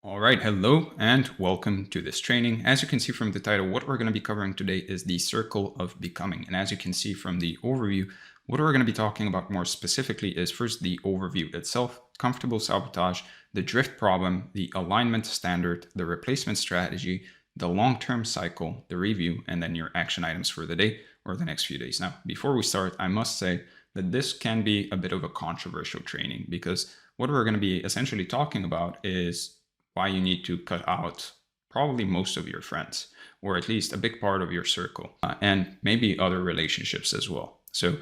All right, hello and welcome to this training. As you can see from the title, what we're going to be covering today is the circle of becoming. And as you can see from the overview, what we're going to be talking about more specifically is first the overview itself, comfortable sabotage, the drift problem, the alignment standard, the replacement strategy, the long-term cycle, the review, and then your action items for the day or the next few days. Now, before we start, I must say that this can be a bit of a controversial training because what we're going to be essentially talking about is why you need to cut out probably most of your friends, or at least a big part of your circle, and maybe other relationships as well. So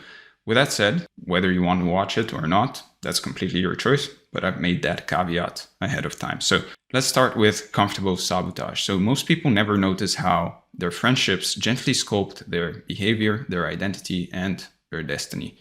with that said, whether you want to watch it or not, that's completely your choice, but I've made that caveat ahead of time. So let's start with comfortable sabotage. So most people never notice how their friendships gently sculpt their behavior, their identity, and their destiny.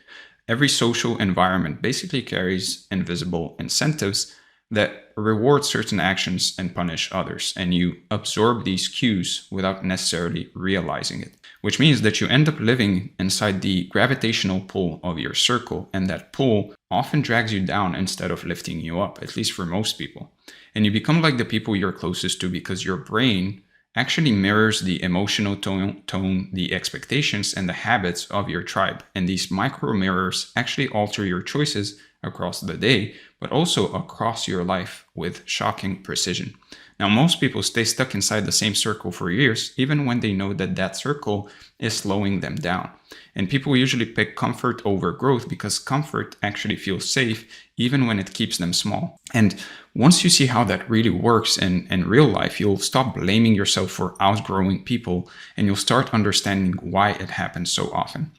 Every social environment basically carries invisible incentives that reward certain actions and punish others, and you absorb these cues without necessarily realizing it, which means that you end up living inside the gravitational pull of your circle, and that pull often drags you down instead of lifting you up, at least for most people. And you become like the people you're closest to because your brain actually mirrors the emotional tone, the expectations, and the habits of your tribe. And these micro mirrors actually alter your choices across the day, but also across your life with shocking precision. Now, most people stay stuck inside the same circle for years, even when they know that that circle is slowing them down. And people usually pick comfort over growth because comfort actually feels safe, even when it keeps them small. And once you see how that really works in real life, you'll stop blaming yourself for outgrowing people, and you'll start understanding why it happens so often.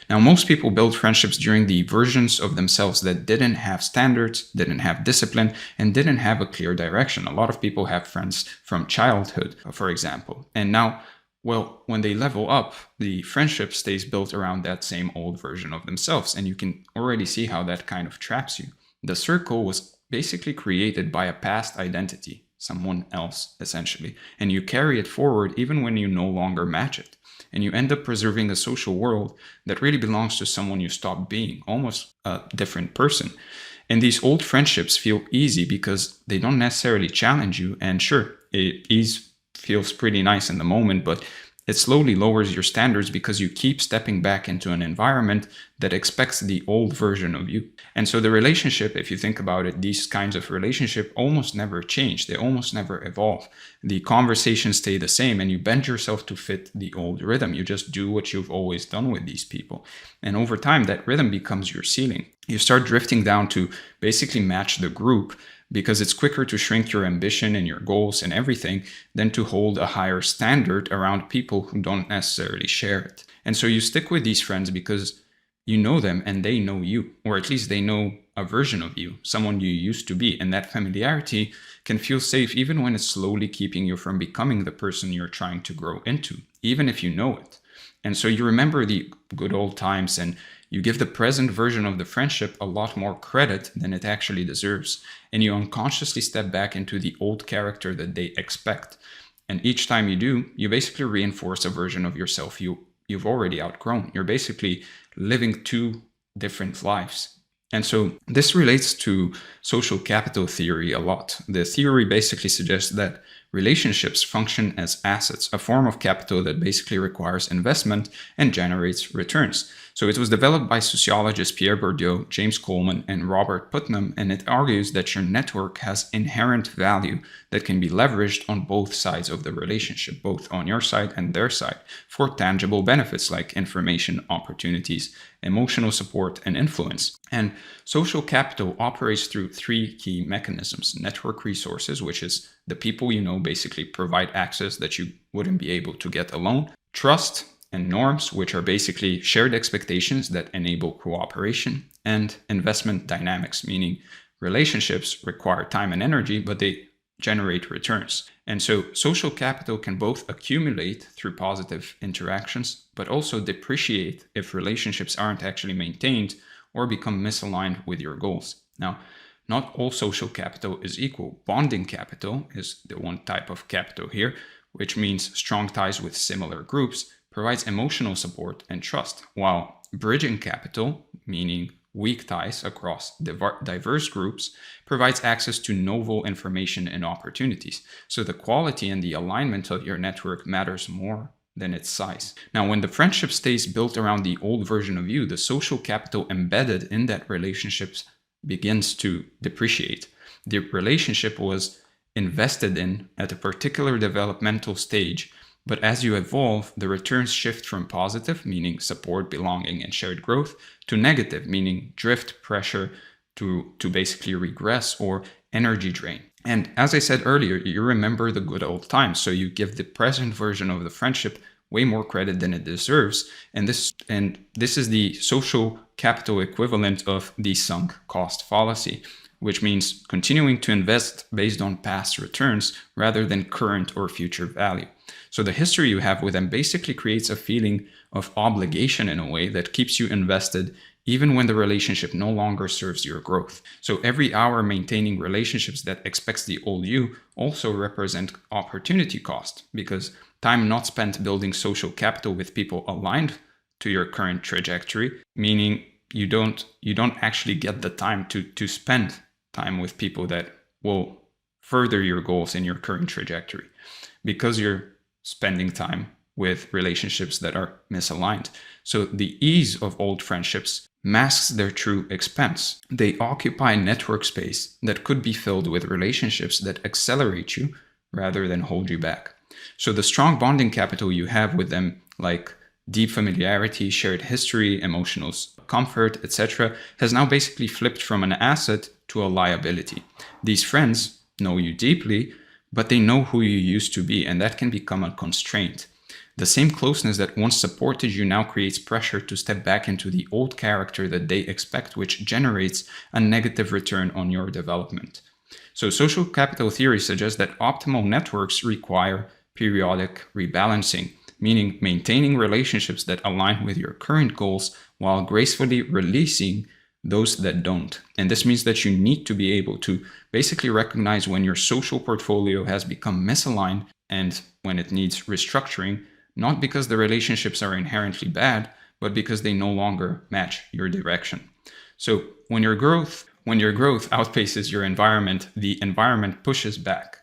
Now, most people build friendships during the versions of themselves that didn't have standards, didn't have discipline, and didn't have a clear direction. A lot of people have friends from childhood, for example. And now, well, when they level up, the friendship stays built around that same old version of themselves. And you can already see how that kind of traps you. The circle was basically created by a past identity, someone else, essentially. And you carry it forward even when you no longer match it. And you end up preserving a social world that really belongs to someone you stopped being, almost a different person. And these old friendships feel easy because they don't necessarily challenge you. And sure, ease feels pretty nice in the moment, but it slowly lowers your standards because you keep stepping back into an environment that expects the old version of you. And so the relationship, if you think about it, these kinds of relationship almost never change. They almost never evolve. The conversations stay the same and you bend yourself to fit the old rhythm. You just do what you've always done with these people. And over time, that rhythm becomes your ceiling. You start drifting down to basically match the group, because it's quicker to shrink your ambition and your goals and everything than to hold a higher standard around people who don't necessarily share it. And so you stick with these friends because you know them and they know you, or at least they know a version of you, someone you used to be. And that familiarity can feel safe even when it's slowly keeping you from becoming the person you're trying to grow into, even if you know it. And so you remember the good old times and you give the present version of the friendship a lot more credit than it actually deserves. And you unconsciously step back into the old character that they expect. And each time you do, you basically reinforce a version of yourself you've already outgrown. You're basically living two different lives. And so this relates to social capital theory a lot. The theory basically suggests that relationships function as assets, a form of capital that basically requires investment and generates returns. So it was developed by sociologists Pierre Bourdieu, James Coleman, and Robert Putnam, and it argues that your network has inherent value that can be leveraged on both sides of the relationship, both on your side and their side, for tangible benefits like information, opportunities, emotional support, and influence. And social capital operates through three key mechanisms: network resources, which is the people you know basically provide access that you wouldn't be able to get alone; trust and norms, which are basically shared expectations that enable cooperation; and investment dynamics, meaning relationships require time and energy, but they generate returns. And so social capital can both accumulate through positive interactions, but also depreciate if relationships aren't actually maintained or become misaligned with your goals. Now, not all social capital is equal. Bonding capital is the one type of capital here, which means strong ties with similar groups, provides emotional support and trust, while bridging capital, meaning weak ties across diverse groups provides access to novel information and opportunities. So the quality and the alignment of your network matters more than its size. Now, when the friendship stays built around the old version of you, the social capital embedded in that relationship begins to depreciate. The relationship was invested in at a particular developmental stage, but as you evolve, the returns shift from positive, meaning support, belonging, and shared growth, to negative, meaning drift, pressure, to basically regress or energy drain. And as I said earlier, you remember the good old times, so you give the present version of the friendship way more credit than it deserves. And this is the social capital equivalent of the sunk cost fallacy, which means continuing to invest based on past returns rather than current or future value. So the history you have with them basically creates a feeling of obligation in a way that keeps you invested even when the relationship no longer serves your growth. So every hour maintaining relationships that expects the old you also represent opportunity cost, because time not spent building social capital with people aligned to your current trajectory, meaning you don't actually get the time to spend time with people that will further your goals in your current trajectory, because you're spending time with relationships that are misaligned. So the ease of old friendships masks their true expense. They occupy network space that could be filled with relationships that accelerate you rather than hold you back. So the strong bonding capital you have with them, like deep familiarity, shared history, emotional comfort, etc., has now basically flipped from an asset to a liability. These friends know you deeply, but they know who you used to be, and that can become a constraint. The same closeness that once supported you now creates pressure to step back into the old character that they expect, which generates a negative return on your development. So social capital theory suggests that optimal networks require periodic rebalancing, meaning maintaining relationships that align with your current goals while gracefully releasing those that don't. And this means that you need to be able to basically recognize when your social portfolio has become misaligned and when it needs restructuring, not because the relationships are inherently bad, but because they no longer match your direction. So when your growth outpaces your environment, the environment pushes back.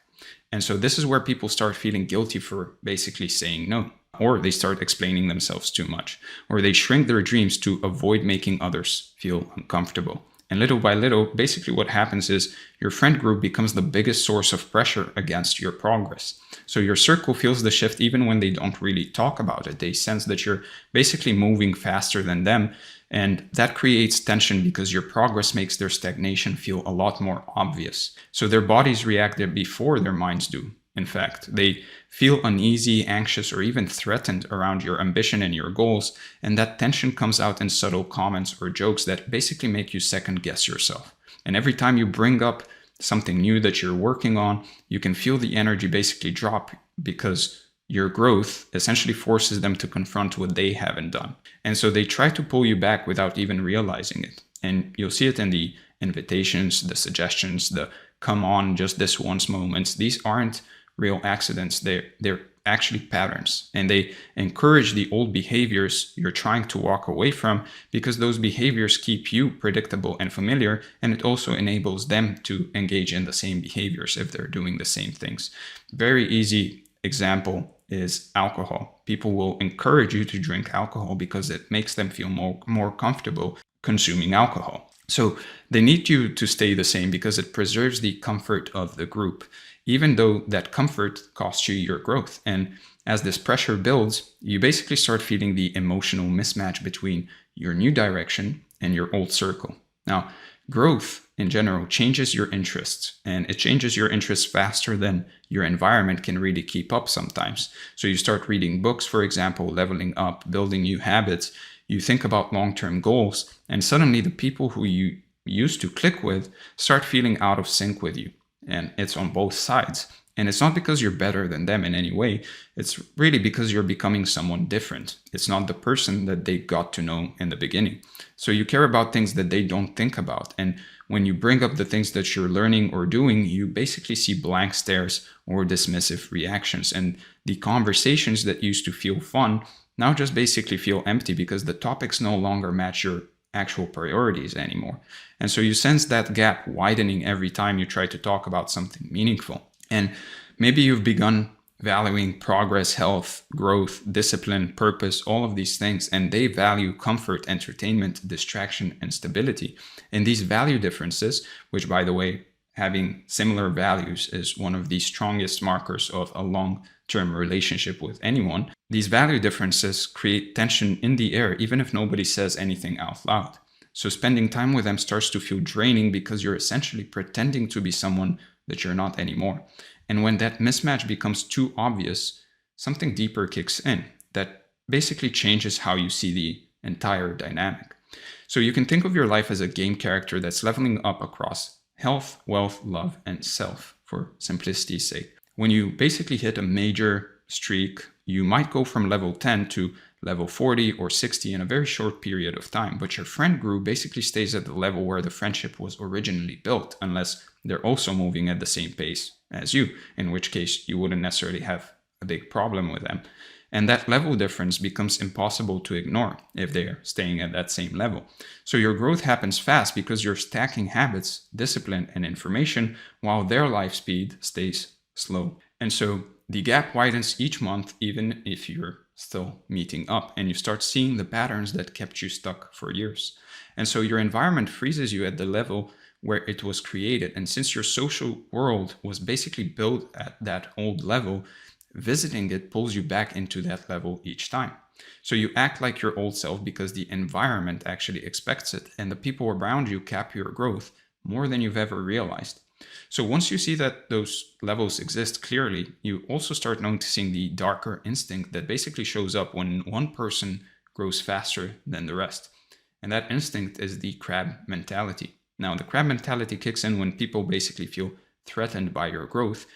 And so this is where people start feeling guilty for basically saying no, or they start explaining themselves too much, or they shrink their dreams to avoid making others feel uncomfortable. And little by little, basically what happens is your friend group becomes the biggest source of pressure against your progress. So your circle feels the shift even when they don't really talk about it. They sense that you're basically moving faster than them. And that creates tension because your progress makes their stagnation feel a lot more obvious. So their bodies react before their minds do. In fact, they feel uneasy, anxious, or even threatened around your ambition and your goals, and that tension comes out in subtle comments or jokes that basically make you second guess yourself. And every time you bring up something new that you're working on, you can feel the energy basically drop because your growth essentially forces them to confront what they haven't done. And so they try to pull you back without even realizing it. And you'll see it in the invitations, the suggestions, the come on just this once moments. These aren't real accidents. They're actually patterns, and they encourage the old behaviors you're trying to walk away from, because those behaviors keep you predictable and familiar, and it also enables them to engage in the same behaviors if they're doing the same things. Very easy example is alcohol. People will encourage you to drink alcohol because it makes them feel more comfortable consuming alcohol. So they need you to stay the same because it preserves the comfort of the group, even though that comfort costs you your growth. And as this pressure builds, you basically start feeling the emotional mismatch between your new direction and your old circle. Now, growth in general changes your interests, and it changes your interests faster than your environment can really keep up sometimes. So you start reading books, for example, leveling up, building new habits. You think about long-term goals, and suddenly the people who you used to click with start feeling out of sync with you. And it's on both sides. And it's not because you're better than them in any way. It's really because you're becoming someone different. It's not the person that they got to know in the beginning. So you care about things that they don't think about. And when you bring up the things that you're learning or doing, you basically see blank stares or dismissive reactions. And the conversations that used to feel fun now just basically feel empty because the topics no longer match your actual priorities anymore. And so you sense that gap widening every time you try to talk about something meaningful. And maybe you've begun valuing progress, health, growth, discipline, purpose, all of these things, and they value comfort, entertainment, distraction, and stability. And these value differences, which, by the way, having similar values is one of the strongest markers of a long-term relationship with anyone. These value differences create tension in the air, even if nobody says anything out loud. So spending time with them starts to feel draining because you're essentially pretending to be someone that you're not anymore. And when that mismatch becomes too obvious, something deeper kicks in that basically changes how you see the entire dynamic. So you can think of your life as a game character that's leveling up across health, wealth, love, and self, for simplicity's sake. When you basically hit a major streak, you might go from level 10 to level 40 or 60 in a very short period of time, but your friend group basically stays at the level where the friendship was originally built, unless they're also moving at the same pace as you, in which case you wouldn't necessarily have a big problem with them. And that level difference becomes impossible to ignore if they're staying at that same level. So your growth happens fast because you're stacking habits, discipline, and information while their life speed stays slow. And so the gap widens each month, even if you're still meeting up, and you start seeing the patterns that kept you stuck for years. And so your environment freezes you at the level where it was created. And since your social world was basically built at that old level, visiting it pulls you back into that level each time. So you act like your old self because the environment actually expects it, and the people around you cap your growth more than you've ever realized. So once you see that those levels exist clearly, you also start noticing the darker instinct that basically shows up when one person grows faster than the rest. And that instinct is the crab mentality. Now, the crab mentality kicks in when people basically feel threatened by your growth,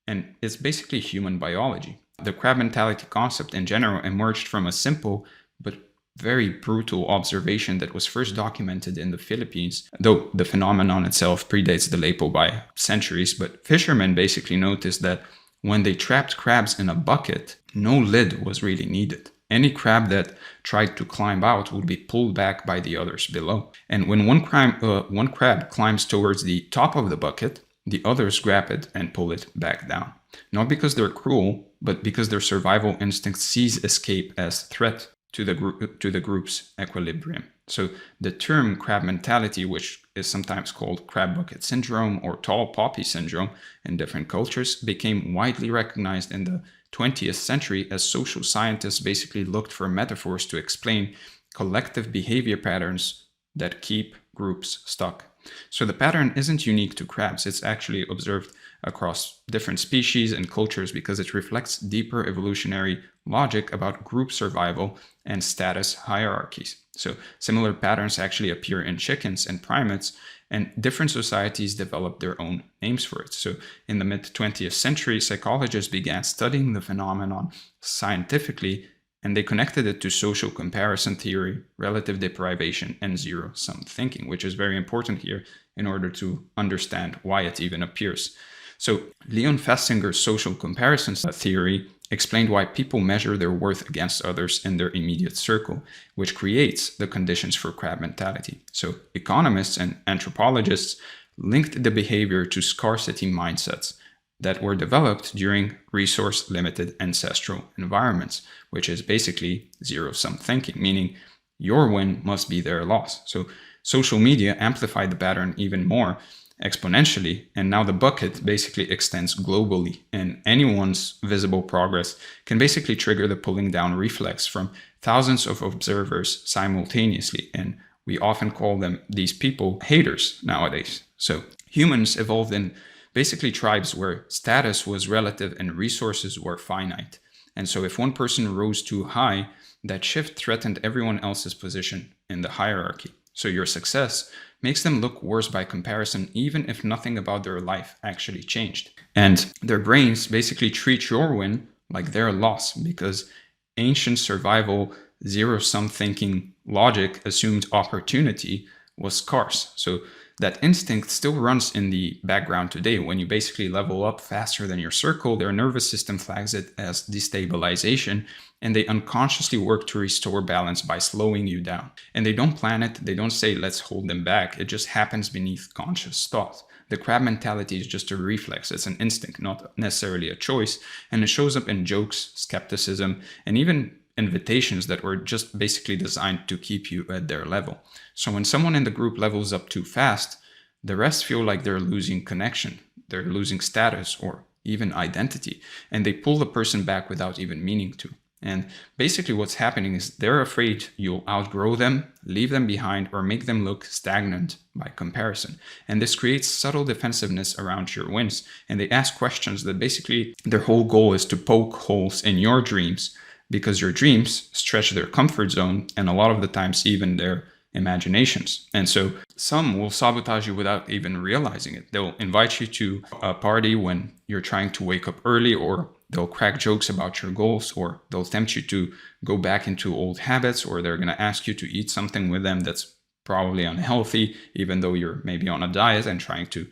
and it's basically human biology. The crab mentality concept in general emerged from a simple but very brutal observation that was first documented in the Philippines, though the phenomenon itself predates the Lepo by centuries. But fishermen basically noticed that when they trapped crabs in a bucket, no lid was really needed. Any crab that tried to climb out would be pulled back by the others below. And when one crab climbs towards the top of the bucket, the others grab it and pull it back down. Not because they're cruel, but because their survival instinct sees escape as threat to the group's equilibrium. So the term crab mentality, which is sometimes called crab bucket syndrome or tall poppy syndrome in different cultures, became widely recognized in the 20th century as social scientists basically looked for metaphors to explain collective behavior patterns that keep groups stuck. So the pattern isn't unique to crabs, it's actually observed across different species and cultures because it reflects deeper evolutionary logic about group survival and status hierarchies. So similar patterns actually appear in chickens and primates, and different societies developed their own names for it. So in the mid-20th century, psychologists began studying the phenomenon scientifically, and they connected it to social comparison theory, relative deprivation, and zero-sum thinking, which is very important here in order to understand why it even appears. So Leon Festinger's social comparison theory explained why people measure their worth against others in their immediate circle, which creates the conditions for crab mentality. So economists and anthropologists linked the behavior to scarcity mindsets that were developed during resource-limited ancestral environments, which is basically zero-sum thinking, meaning your win must be their loss. So social media amplified the pattern even more exponentially, and now the bucket basically extends globally, and anyone's visible progress can basically trigger the pulling down reflex from thousands of observers simultaneously, and we often call these people haters nowadays. So humans evolved in basically tribes where status was relative and resources were finite. And so if one person rose too high, that shift threatened everyone else's position in the hierarchy. So your success makes them look worse by comparison, even if nothing about their life actually changed. And their brains basically treat your win like their loss because ancient survival zero-sum thinking logic assumed opportunity was scarce. So that instinct still runs in the background today. When you basically level up faster than your circle, their nervous system flags it as destabilization, and they unconsciously work to restore balance by slowing you down. And they don't plan it, they don't say, let's hold them back. It just happens beneath conscious thought. The crab mentality is just a reflex. It's an instinct, not necessarily a choice. And it shows up in jokes, skepticism, and even invitations that were just basically designed to keep you at their level. So when someone in the group levels up too fast, the rest feel like they're losing connection, they're losing status or even identity, and they pull the person back without even meaning to. And basically what's happening is they're afraid you'll outgrow them, leave them behind, or make them look stagnant by comparison. And this creates subtle defensiveness around your wins. And they ask questions that basically their whole goal is to poke holes in your dreams, because your dreams stretch their comfort zone and a lot of the times even their imaginations. And so some will sabotage you without even realizing it. They'll invite you to a party when you're trying to wake up early, or they'll crack jokes about your goals, or they'll tempt you to go back into old habits, or they're going to ask you to eat something with them that's probably unhealthy, even though you're maybe on a diet and trying to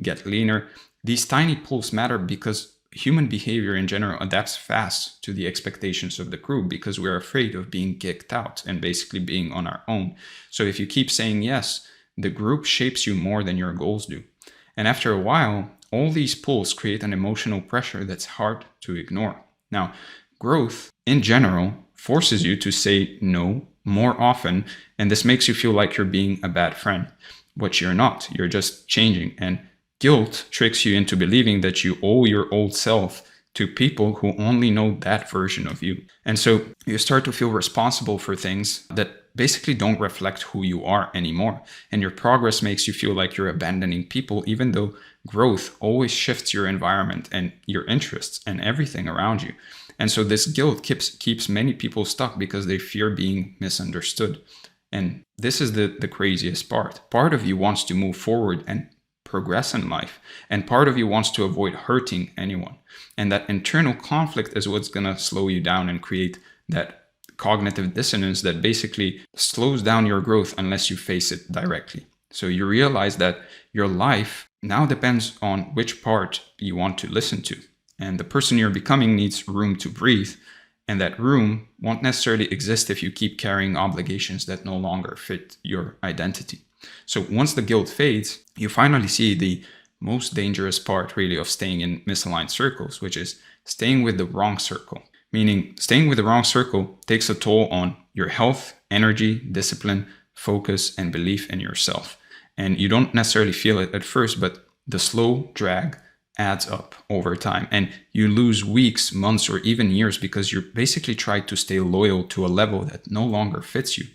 get leaner. These tiny pulls matter because human behavior in general adapts fast to the expectations of the group, because we're afraid of being kicked out and basically being on our own. So if you keep saying yes, the group shapes you more than your goals do. And after a while, all these pulls create an emotional pressure that's hard to ignore. Now, growth in general forces you to say no more often, and this makes you feel like you're being a bad friend, but you're not. You're just changing. And guilt tricks you into believing that you owe your old self to people who only know that version of you. And so you start to feel responsible for things that basically don't reflect who you are anymore. And your progress makes you feel like you're abandoning people, even though growth always shifts your environment and your interests and everything around you. And so this guilt keeps many people stuck because they fear being misunderstood. And this is the craziest part. Part of you wants to move forward and progress in life, and part of you wants to avoid hurting anyone. And that internal conflict is what's going to slow you down and create that cognitive dissonance that basically slows down your growth unless you face it directly. So you realize that your life now depends on which part you want to listen to. And the person you're becoming needs room to breathe. And that room won't necessarily exist if you keep carrying obligations that no longer fit your identity. So once the guilt fades, you finally see the most dangerous part really of staying in misaligned circles, which is staying with the wrong circle. Meaning staying with the wrong circle takes a toll on your health, energy, discipline, focus, and belief in yourself. And you don't necessarily feel it at first, but the slow drag adds up over time. And you lose weeks, months, or even years because you basically try to stay loyal to a level that no longer fits you.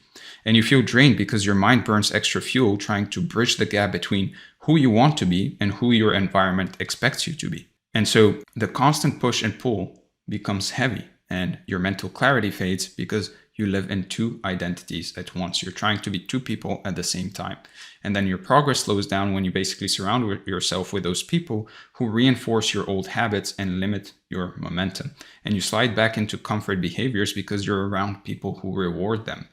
And you feel drained because your mind burns extra fuel trying to bridge the gap between who you want to be and who your environment expects you to be. And so the constant push and pull becomes heavy, and your mental clarity fades because you live in two identities at once. You're trying to be two people at the same time. And then your progress slows down when you basically surround yourself with those people who reinforce your old habits and limit your momentum. And you slide back into comfort behaviors because you're around people who reward them.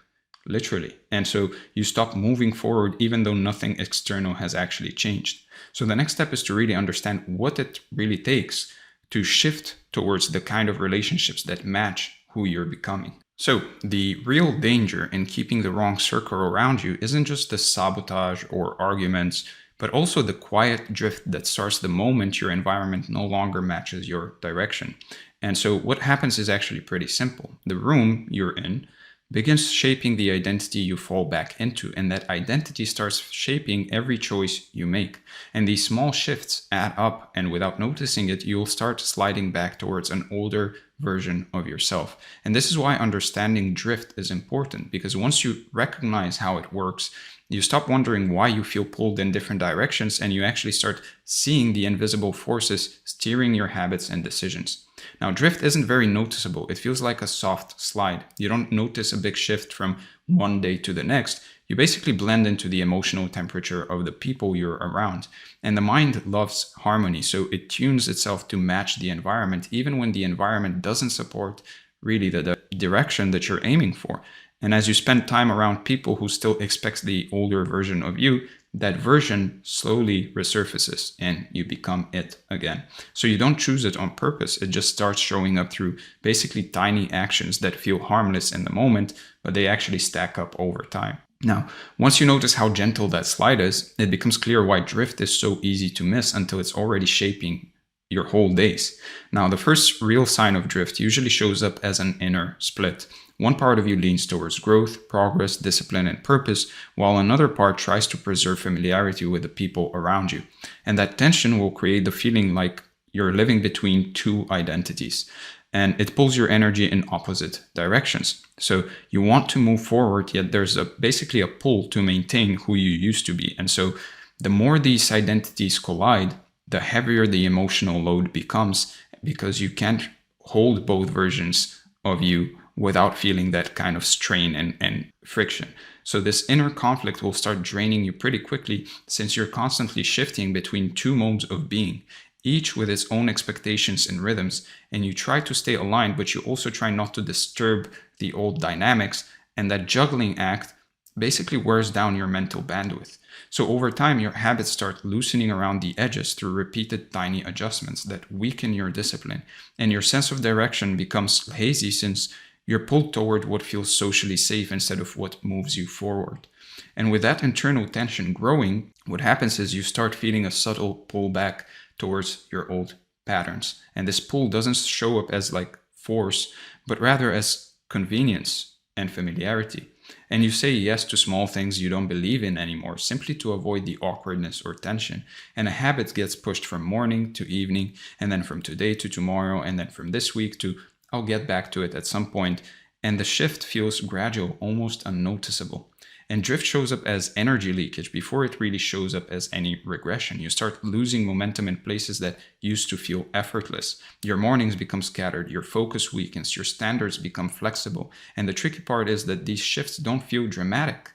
Literally. And so you stop moving forward even though nothing external has actually changed. So the next step is to really understand what it really takes to shift towards the kind of relationships that match who you're becoming. So the real danger in keeping the wrong circle around you isn't just the sabotage or arguments, but also the quiet drift that starts the moment your environment no longer matches your direction. And so what happens is actually pretty simple. The room you're in begins shaping the identity you fall back into, and that identity starts shaping every choice you make. And these small shifts add up, and without noticing it, you'll start sliding back towards an older version of yourself. And this is why understanding drift is important, because once you recognize how it works, you stop wondering why you feel pulled in different directions, and you actually start seeing the invisible forces steering your habits and decisions. Now, drift isn't very noticeable. It feels like a soft slide. You don't notice a big shift from one day to the next. You basically blend into the emotional temperature of the people you're around. And the mind loves harmony, so it tunes itself to match the environment, even when the environment doesn't support really the direction that you're aiming for. And as you spend time around people who still expect the older version of you, that version slowly resurfaces and you become it again. So you don't choose it on purpose. It just starts showing up through basically tiny actions that feel harmless in the moment, but they actually stack up over time. Now, once you notice how gentle that slide is, it becomes clear why drift is so easy to miss until it's already shaping your whole days. Now, the first real sign of drift usually shows up as an inner split. One part of you leans towards growth, progress, discipline, and purpose, while another part tries to preserve familiarity with the people around you. And that tension will create the feeling like you're living between two identities. And it pulls your energy in opposite directions. So you want to move forward, yet there's basically a pull to maintain who you used to be. And so the more these identities collide, the heavier the emotional load becomes, because you can't hold both versions of you without feeling that kind of strain and friction. So this inner conflict will start draining you pretty quickly, since you're constantly shifting between two modes of being, each with its own expectations and rhythms, and you try to stay aligned, but you also try not to disturb the old dynamics, and that juggling act basically wears down your mental bandwidth. So over time, your habits start loosening around the edges through repeated tiny adjustments that weaken your discipline, and your sense of direction becomes hazy, since you're pulled toward what feels socially safe instead of what moves you forward. And with that internal tension growing, what happens is you start feeling a subtle pull back towards your old patterns. And this pull doesn't show up as like force, but rather as convenience and familiarity. And you say yes to small things you don't believe in anymore, simply to avoid the awkwardness or tension. And a habit gets pushed from morning to evening, and then from today to tomorrow, and then from this week to I'll get back to it at some point. And the shift feels gradual, almost unnoticeable. And drift shows up as energy leakage before it really shows up as any regression. You start losing momentum in places that used to feel effortless. Your mornings become scattered, your focus weakens, your standards become flexible. And the tricky part is that these shifts don't feel dramatic.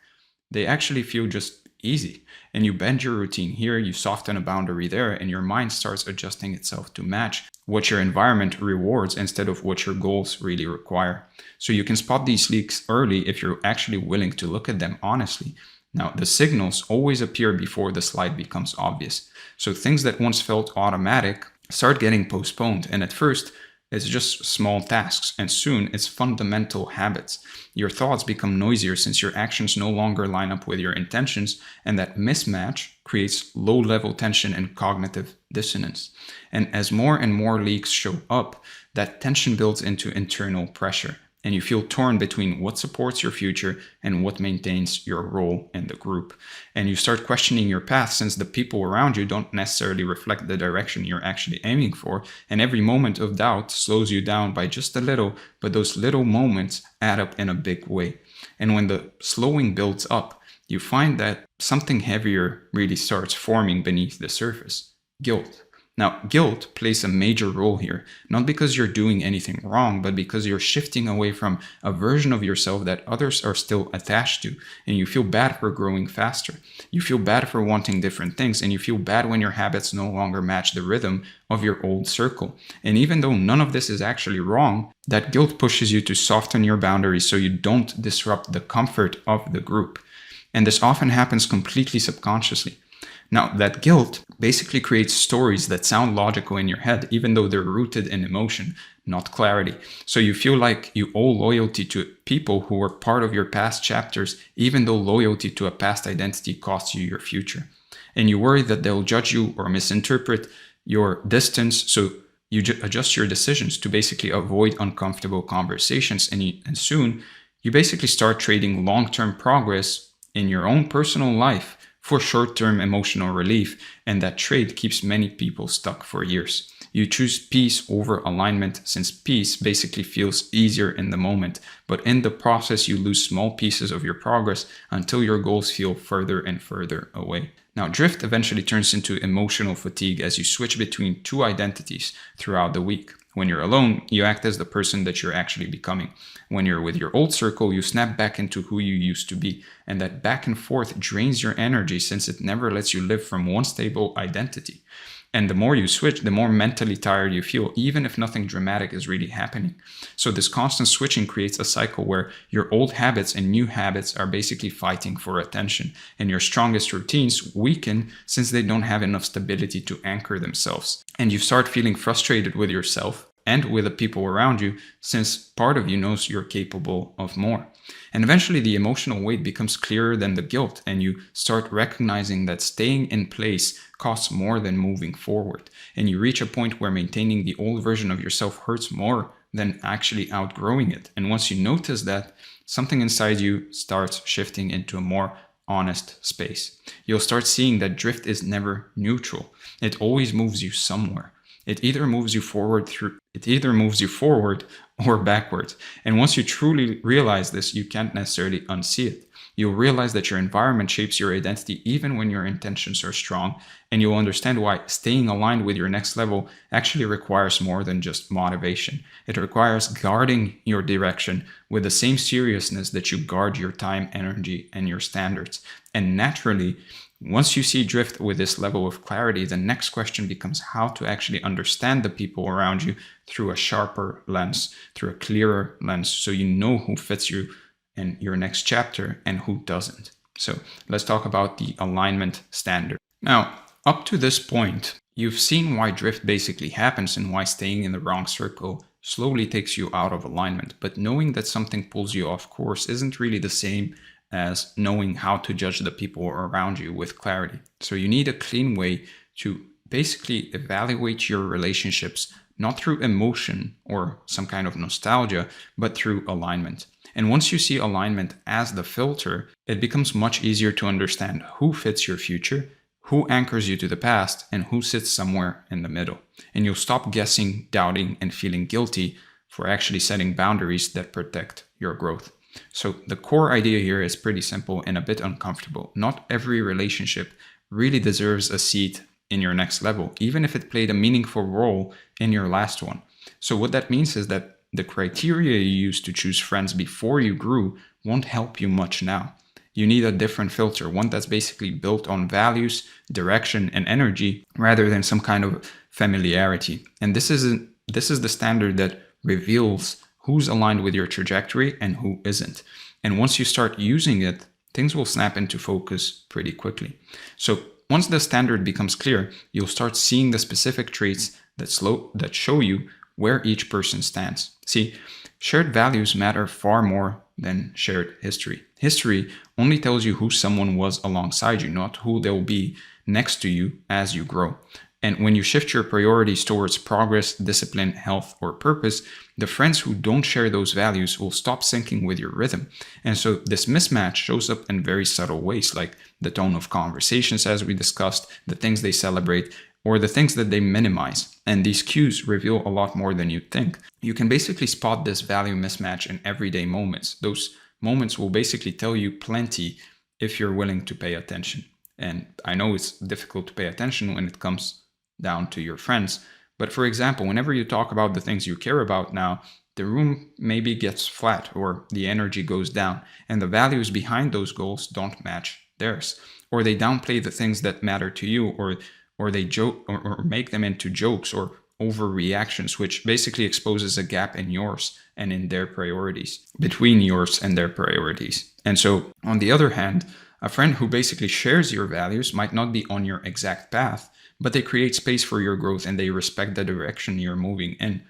They actually feel just easy. And you bend your routine here, you soften a boundary there, and your mind starts adjusting itself to match what your environment rewards instead of what your goals really require. So you can spot these leaks early if you're actually willing to look at them honestly. Now, the signals always appear before the slide becomes obvious. So things that once felt automatic start getting postponed, and at first, it's just small tasks, and soon it's fundamental habits. Your thoughts become noisier since your actions no longer line up with your intentions, and that mismatch creates low-level tension and cognitive dissonance. And as more and more leaks show up, that tension builds into internal pressure, and you feel torn between what supports your future and what maintains your role in the group. And you start questioning your path, since the people around you don't necessarily reflect the direction you're actually aiming for, and every moment of doubt slows you down by just a little, but those little moments add up in a big way. And when the slowing builds up, you find that something heavier really starts forming beneath the surface: guilt. Now, guilt plays a major role here, not because you're doing anything wrong, but because you're shifting away from a version of yourself that others are still attached to, and you feel bad for growing faster. You feel bad for wanting different things, and you feel bad when your habits no longer match the rhythm of your old circle. And even though none of this is actually wrong, that guilt pushes you to soften your boundaries so you don't disrupt the comfort of the group. And this often happens completely subconsciously. Now, that guilt basically creates stories that sound logical in your head, even though they're rooted in emotion, not clarity. So you feel like you owe loyalty to people who were part of your past chapters, even though loyalty to a past identity costs you your future. And you worry that they'll judge you or misinterpret your distance, so you adjust your decisions to basically avoid uncomfortable conversations. And soon, you basically start trading long-term progress in your own personal life for short-term emotional relief, and that trade keeps many people stuck for years. You choose peace over alignment, since peace basically feels easier in the moment, but in the process you lose small pieces of your progress until your goals feel further and further away. Now, drift eventually turns into emotional fatigue as you switch between two identities throughout the week. When you're alone, you act as the person that you're actually becoming. When you're with your old circle, you snap back into who you used to be. And that back and forth drains your energy, since it never lets you live from one stable identity. And the more you switch, the more mentally tired you feel, even if nothing dramatic is really happening. So this constant switching creates a cycle where your old habits and new habits are basically fighting for attention, and your strongest routines weaken since they don't have enough stability to anchor themselves. And you start feeling frustrated with yourself and with the people around you, since part of you knows you're capable of more. And eventually the emotional weight becomes clearer than the guilt, and you start recognizing that staying in place costs more than moving forward. And you reach a point where maintaining the old version of yourself hurts more than actually outgrowing it. And once you notice that, something inside you starts shifting into a more honest space. You'll start seeing that drift is never neutral. It always moves you somewhere. It either moves you forward or backwards. And once you truly realize this, you can't necessarily unsee it. You'll realize that your environment shapes your identity even when your intentions are strong, and you'll understand why staying aligned with your next level actually requires more than just motivation. It requires guarding your direction with the same seriousness that you guard your time, energy, and your standards. And naturally, once you see drift with this level of clarity, the next question becomes how to actually understand the people around you through a sharper lens, through a clearer lens, so you know who fits you in your next chapter and who doesn't. So let's talk about the alignment standard. Now, up to this point, you've seen why drift basically happens and why staying in the wrong circle slowly takes you out of alignment. But knowing that something pulls you off course isn't really the same as knowing how to judge the people around you with clarity. So you need a clean way to basically evaluate your relationships, not through emotion or some kind of nostalgia, but through alignment. And once you see alignment as the filter, it becomes much easier to understand who fits your future, who anchors you to the past, and who sits somewhere in the middle. And you'll stop guessing, doubting, and feeling guilty for actually setting boundaries that protect your growth. So the core idea here is pretty simple and a bit uncomfortable. Not every relationship really deserves a seat in your next level, even if it played a meaningful role in your last one. So what that means is that the criteria you used to choose friends before you grew won't help you much now. You need a different filter, one that's basically built on values, direction, and energy rather than some kind of familiarity. And this is the standard that reveals who's aligned with your trajectory and who isn't. And once you start using it, things will snap into focus pretty quickly. So once the standard becomes clear, you'll start seeing the specific traits that show you where each person stands. See, shared values matter far more than shared history. History only tells you who someone was alongside you, not who they'll be next to you as you grow. And when you shift your priorities towards progress, discipline, health, or purpose, the friends who don't share those values will stop syncing with your rhythm. And so this mismatch shows up in very subtle ways, like the tone of conversations, as we discussed, the things they celebrate, or the things that they minimize. And these cues reveal a lot more than you'd think. You can basically spot this value mismatch in everyday moments. Those moments will basically tell you plenty if you're willing to pay attention. And I know it's difficult to pay attention when it comes down to your friends. But for example, whenever you talk about the things you care about now, the room maybe gets flat or the energy goes down and the values behind those goals don't match theirs. Or they downplay the things that matter to you, or they joke or make them into jokes or overreactions, which basically exposes a gap in yours and in their priorities, between yours and their priorities. And so on the other hand, a friend who basically shares your values might not be on your exact path, but they create space for your growth and they respect the direction you're moving in.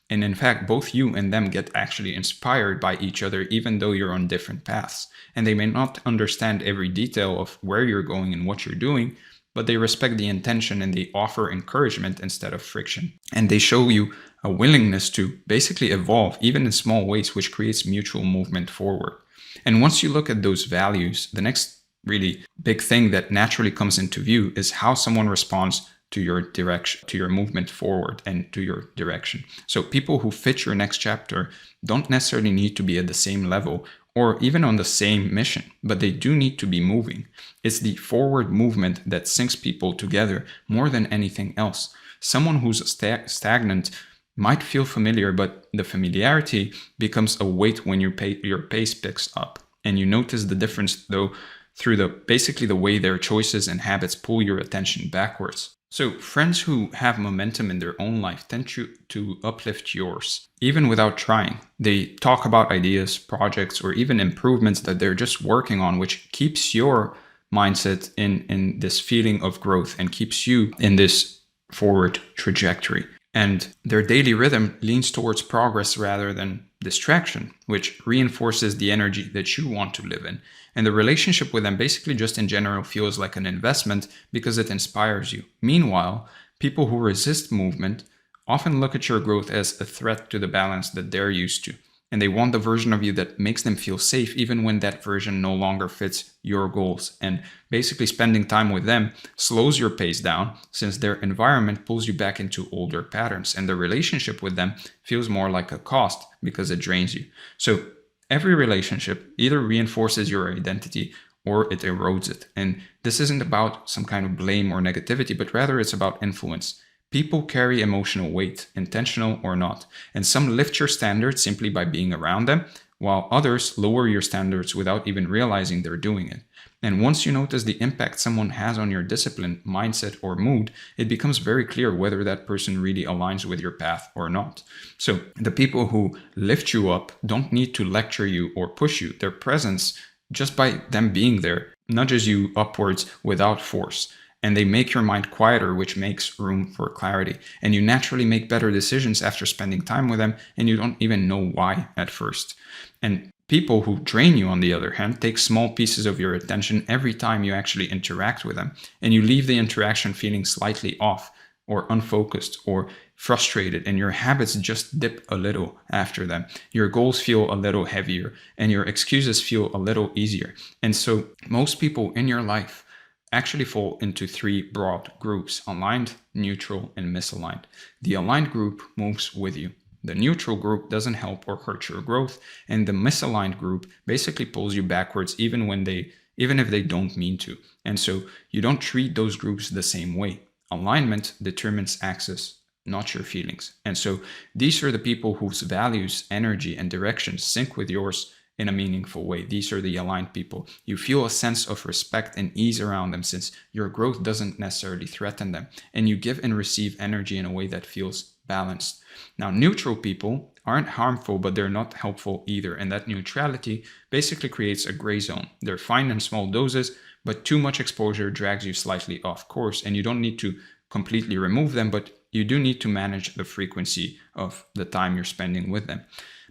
And in fact, both you and them get actually inspired by each other, even though you're on different paths. And they may not understand every detail of where you're going and what you're doing, but they respect the intention and they offer encouragement instead of friction. And they show you a willingness to basically evolve, even in small ways, which creates mutual movement forward. And once you look at those values, the next really big thing that naturally comes into view is how someone responds to your direction, to your movement forward and to your direction. So people who fit your next chapter don't necessarily need to be at the same level or even on the same mission, but they do need to be moving. It's the forward movement that syncs people together more than anything else. Someone who's stagnant might feel familiar, but the familiarity becomes a weight when your pace picks up. And you notice the difference though through basically the way their choices and habits pull your attention backwards. So, friends who have momentum in their own life tend to uplift yours, even without trying. They talk about ideas, projects, or even improvements that they're just working on, which keeps your mindset in this feeling of growth and keeps you in this forward trajectory. And their daily rhythm leans towards progress rather than distraction, which reinforces the energy that you want to live in. And the relationship with them basically just in general feels like an investment because it inspires you. Meanwhile, people who resist movement often look at your growth as a threat to the balance that they're used to. And they want the version of you that makes them feel safe, even when that version no longer fits your goals. And basically, spending time with them slows your pace down since their environment pulls you back into older patterns. And the relationship with them feels more like a cost because it drains you. So, every relationship either reinforces your identity or it erodes it. And this isn't about some kind of blame or negativity, but rather it's about influence. People carry emotional weight, intentional or not, and some lift your standards simply by being around them, while others lower your standards without even realizing they're doing it. And once you notice the impact someone has on your discipline, mindset, or mood, it becomes very clear whether that person really aligns with your path or not. So the people who lift you up don't need to lecture you or push you. Their presence, just by them being there, nudges you upwards without force. And they make your mind quieter, which makes room for clarity. And you naturally make better decisions after spending time with them, and you don't even know why at first. And people who drain you, on the other hand, take small pieces of your attention every time you actually interact with them, and you leave the interaction feeling slightly off, or unfocused, or frustrated, and your habits just dip a little after them. Your goals feel a little heavier, and your excuses feel a little easier. And so most people in your life actually fall into three broad groups: aligned, neutral, and misaligned. The aligned group moves with you. The neutral group doesn't help or hurt your growth, and the misaligned group basically pulls you backwards even if they don't mean to. And so you don't treat those groups the same way. Alignment determines access, not your feelings. And so these are the people whose values, energy, and direction sync with yours in a meaningful way. These are the aligned people. You feel a sense of respect and ease around them since your growth doesn't necessarily threaten them, and you give and receive energy in a way that feels balanced. Now, neutral people aren't harmful, but they're not helpful either, and that neutrality basically creates a gray zone. They're fine in small doses, but too much exposure drags you slightly off course, and you don't need to completely remove them, but you do need to manage the frequency of the time you're spending with them.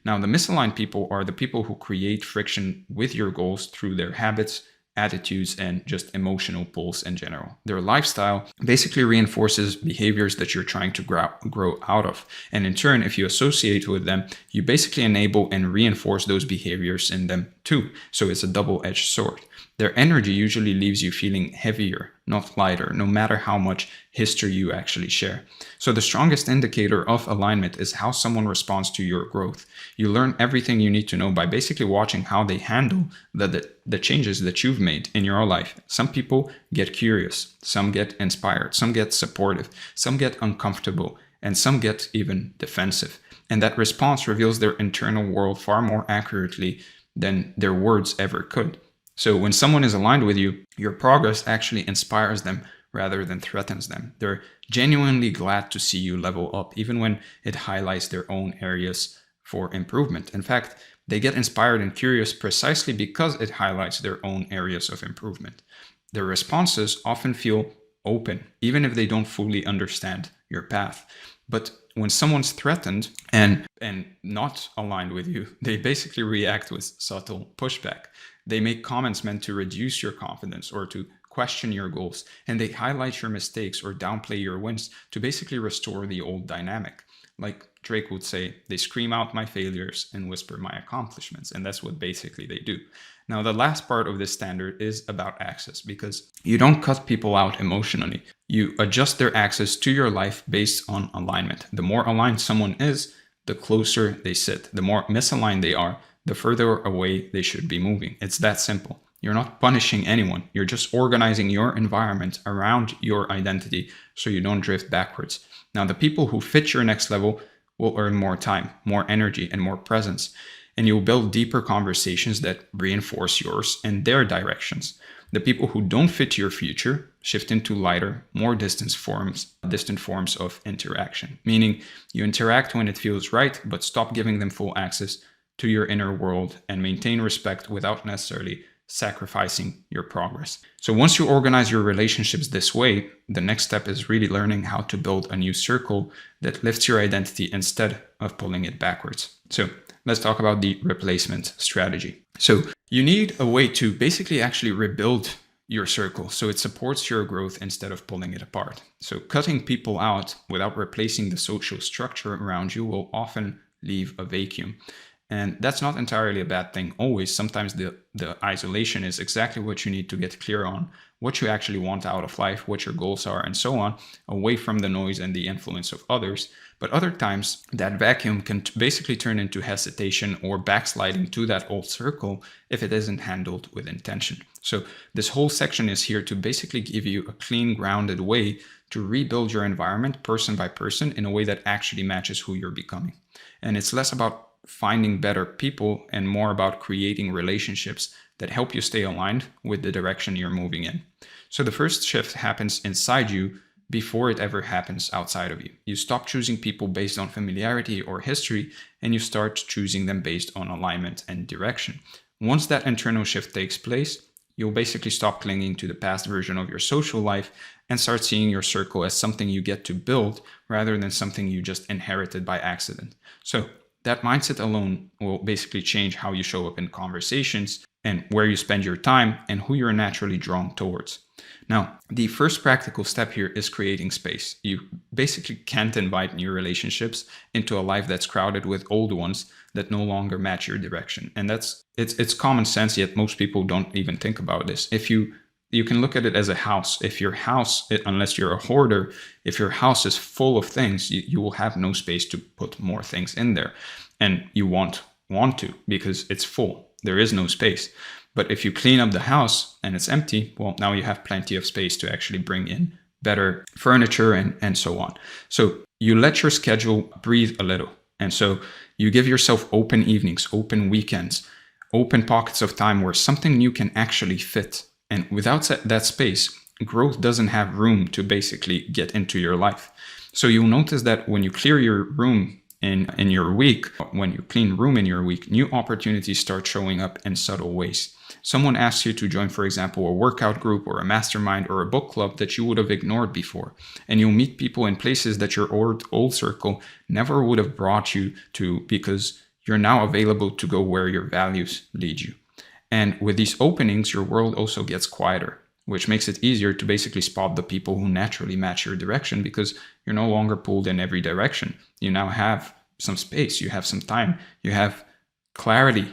Now, the misaligned people are the people who create friction with your goals through their habits, attitudes, and just emotional pulls in general. Their lifestyle basically reinforces behaviors that you're trying to grow out of. And in turn, if you associate with them, you basically enable and reinforce those behaviors in them too. So it's a double-edged sword. Their energy usually leaves you feeling heavier, not lighter, no matter how much history you actually share. So the strongest indicator of alignment is how someone responds to your growth. You learn everything you need to know by basically watching how they handle the changes that you've made in your life. Some people get curious, some get inspired, some get supportive, some get uncomfortable, and some get even defensive. And that response reveals their internal world far more accurately than their words ever could. So when someone is aligned with you, your progress actually inspires them rather than threatens them. They're genuinely glad to see you level up, even when it highlights their own areas for improvement. In fact, they get inspired and curious precisely because it highlights their own areas of improvement. Their responses often feel open, even if they don't fully understand your path. But when someone's threatened and not aligned with you, they basically react with subtle pushback. They make comments meant to reduce your confidence or to question your goals, and they highlight your mistakes or downplay your wins to basically restore the old dynamic. Like Drake would say, they scream out my failures and whisper my accomplishments, and that's what basically they do. Now, the last part of this standard is about access, because you don't cut people out emotionally. You adjust their access to your life based on alignment. The more aligned someone is, the closer they sit. The more misaligned they are, the further away they should be moving. It's that simple. You're not punishing anyone. You're just organizing your environment around your identity so you don't drift backwards. Now, the people who fit your next level will earn more time, more energy, and more presence. And you'll build deeper conversations that reinforce yours and their directions. The people who don't fit your future shift into lighter, more distant forms of interaction, meaning you interact when it feels right, but stop giving them full access to your inner world and maintain respect without necessarily sacrificing your progress. So once you organize your relationships this way, the next step is really learning how to build a new circle that lifts your identity instead of pulling it backwards. So let's talk about the replacement strategy. So you need a way to basically actually rebuild your circle so it supports your growth instead of pulling it apart. So cutting people out without replacing the social structure around you will often leave a vacuum. And that's not entirely a bad thing always. Sometimes the isolation is exactly what you need to get clear on what you actually want out of life, what your goals are, and so on, away from the noise and the influence of others. But other times that vacuum can basically turn into hesitation or backsliding to that old circle if it isn't handled with intention. So this whole section is here to basically give you a clean, grounded way to rebuild your environment person by person in a way that actually matches who you're becoming. And it's less about finding better people and more about creating relationships that help you stay aligned with the direction you're moving in. So the first shift happens inside you before it ever happens outside of you. You stop choosing people based on familiarity or history, and you start choosing them based on alignment and direction. Once that internal shift takes place, you'll basically stop clinging to the past version of your social life and start seeing your circle as something you get to build rather than something you just inherited by accident. So that mindset alone will basically change how you show up in conversations and where you spend your time and who you're naturally drawn towards. Now, the first practical step here is creating space. You basically can't invite new relationships into a life that's crowded with old ones that no longer match your direction. And it's common sense, yet most people don't even think about this. If you can look at it as a house. If your house, unless you're a hoarder, if your house is full of things, you will have no space to put more things in there. And you won't want to because it's full. There is no space. But if you clean up the house and it's empty, well, now you have plenty of space to actually bring in better furniture and so on. So you let your schedule breathe a little. And so you give yourself open evenings, open weekends, open pockets of time where something new can actually fit. And without that space, growth doesn't have room to basically get into your life. So you'll notice that when you clear your room in your week, when you clean room in your week, new opportunities start showing up in subtle ways. Someone asks you to join, for example, a workout group or a mastermind or a book club that you would have ignored before. And you'll meet people in places that your old circle never would have brought you to because you're now available to go where your values lead you. And with these openings, your world also gets quieter, which makes it easier to basically spot the people who naturally match your direction because you're no longer pulled in every direction. You now have some space, you have some time, you have clarity